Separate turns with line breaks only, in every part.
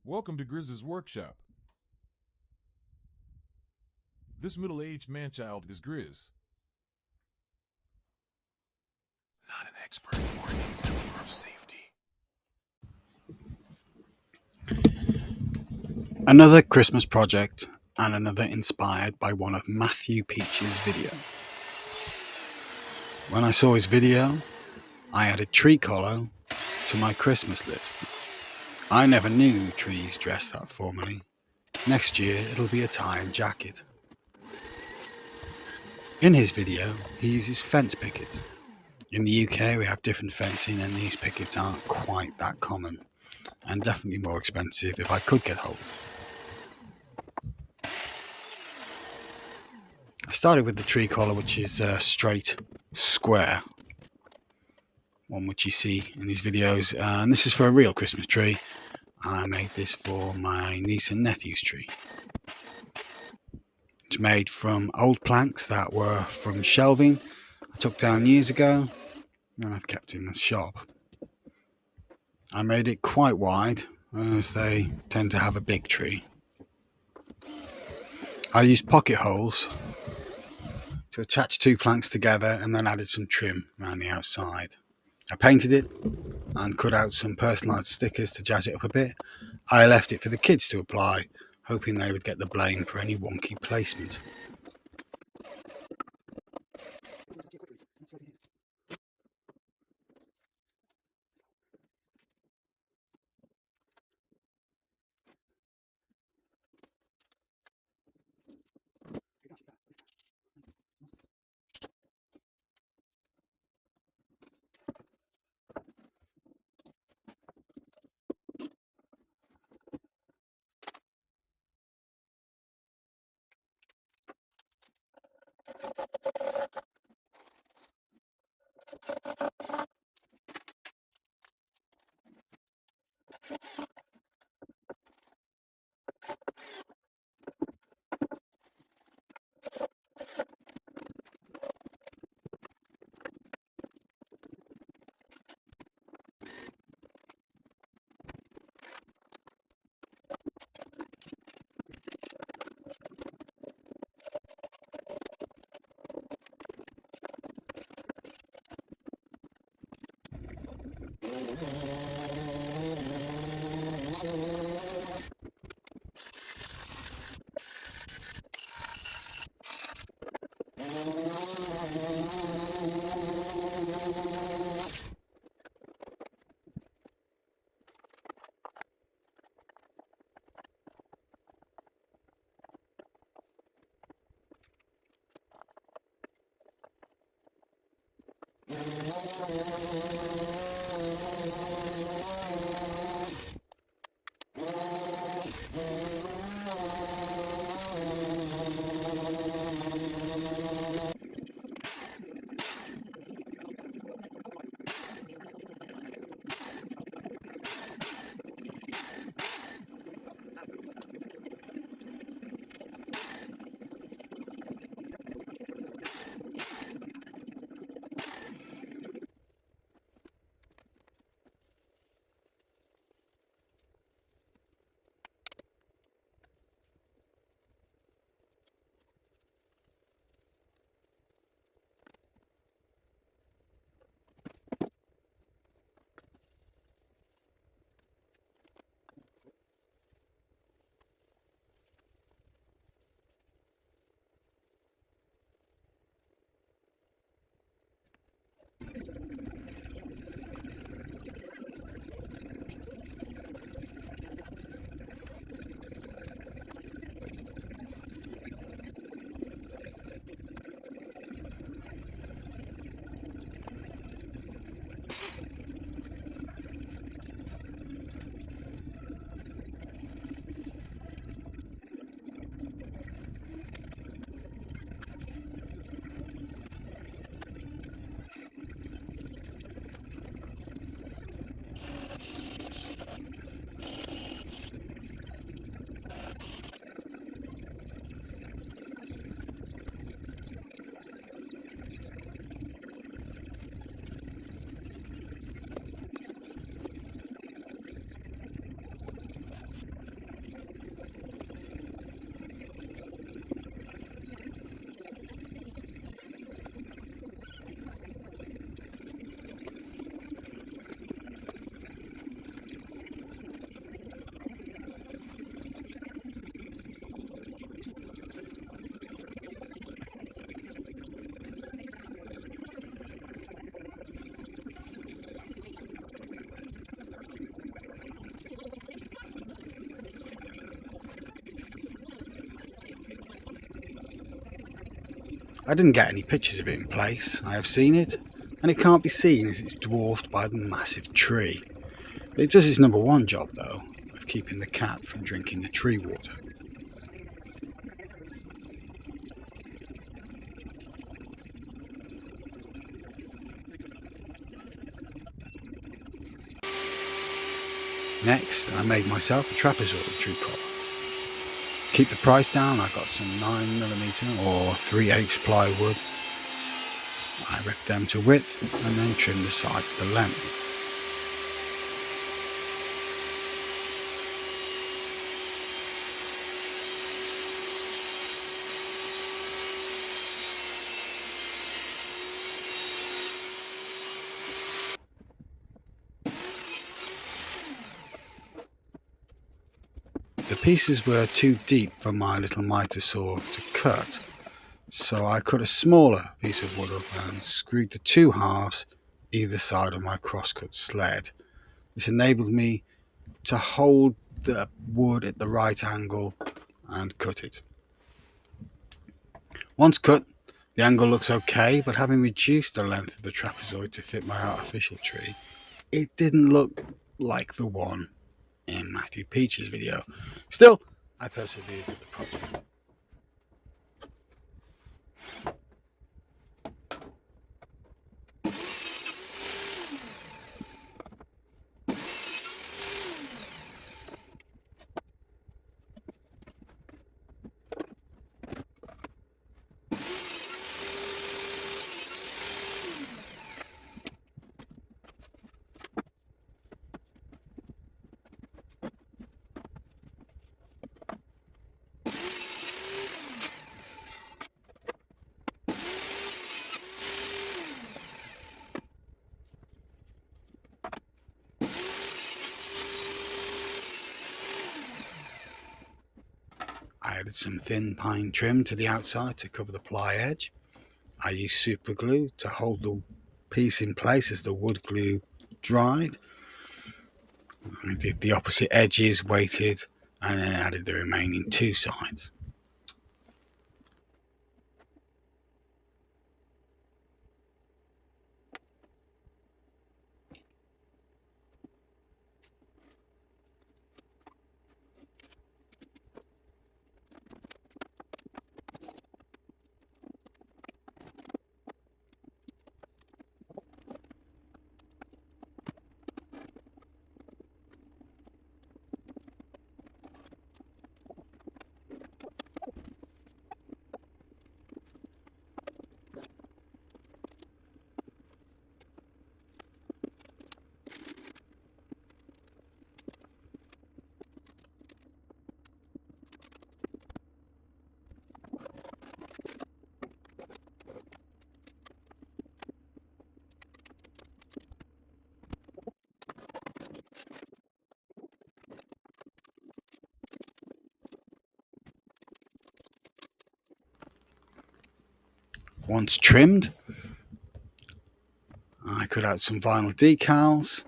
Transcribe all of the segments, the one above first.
Welcome to Grizz's workshop. This middle-aged man-child is Grizz.
Not an expert or an exemplar of safety. Another Christmas project, and another inspired by one of Matthew Peech's video. When I saw his video, I added tree collar to my Christmas list. I never knew trees dressed that formally. Next year it'll be a tie and jacket. In his video, he uses fence pickets. In the UK we have different fencing, and these pickets aren't quite that common, and definitely more expensive if I could get hold of them. I started with the tree collar, which is a straight square one which you see in these videos, and this is for a real Christmas tree. I made this for my niece and nephew's tree. It's made from old planks that were from shelving I took down years ago, and I've kept in the shop. I made it quite wide, as they tend to have a big tree. I used pocket holes to attach two planks together, and then added some trim around the outside. I painted it and cut out some personalised stickers to jazz it up a bit. I left it for the kids to apply, hoping they would get the blame for any wonky placement. I didn't get any pictures of it in place. I have seen it, and it can't be seen as it's dwarfed by the massive tree. It does its number one job though, of keeping the cat from drinking the tree water. Next, I made myself a trapezoid tree collar. Keep the price down, I got some 9mm or 3/8 plywood. I ripped them to width and then trimmed the sides to length. The pieces were too deep for my little miter saw to cut, so I cut a smaller piece of wood up and screwed the two halves either side of my crosscut sled. This enabled me to hold the wood at the right angle and cut it. Once cut, the angle looks okay, but having reduced the length of the trapezoid to fit my artificial tree, it didn't look like the one in Matthew Peech's video. Still, I persevered with the project. I added some thin pine trim to the outside to cover the ply edge. I used super glue to hold the piece in place as the wood glue dried. I did the opposite edges, weighted, and then added the remaining two sides. Once trimmed, I cut out some vinyl decals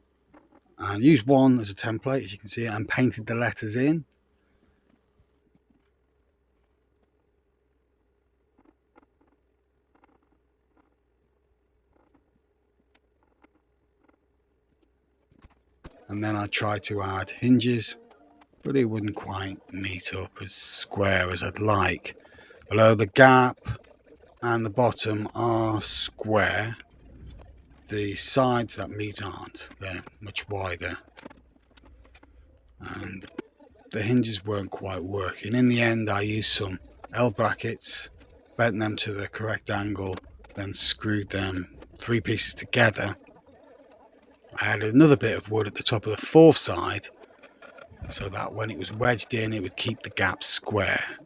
and used one as a template, as you can see, and painted the letters in. And then I tried to add hinges, but it wouldn't quite meet up as square as I'd like. Below the gap and the bottom are square. The sides that meet aren't. They're much wider. And the hinges weren't quite working. In the end, I used some L brackets, bent them to the correct angle, then screwed them 3 pieces together. I added another bit of wood at the top of the fourth side, so that when it was wedged in, it would keep the gap square.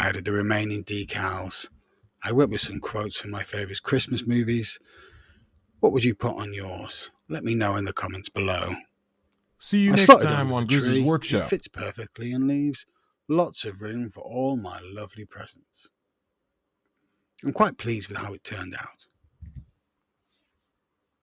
I added the remaining decals. I went with some quotes from my favourite Christmas movies. What would you put on yours? Let me know in the comments below.
See you
I
next
slotted it
time
under
on
the
Grizz's
tree. It
Workshop.
fits perfectly and leaves lots of room for all my lovely presents. I'm quite pleased with how it turned out.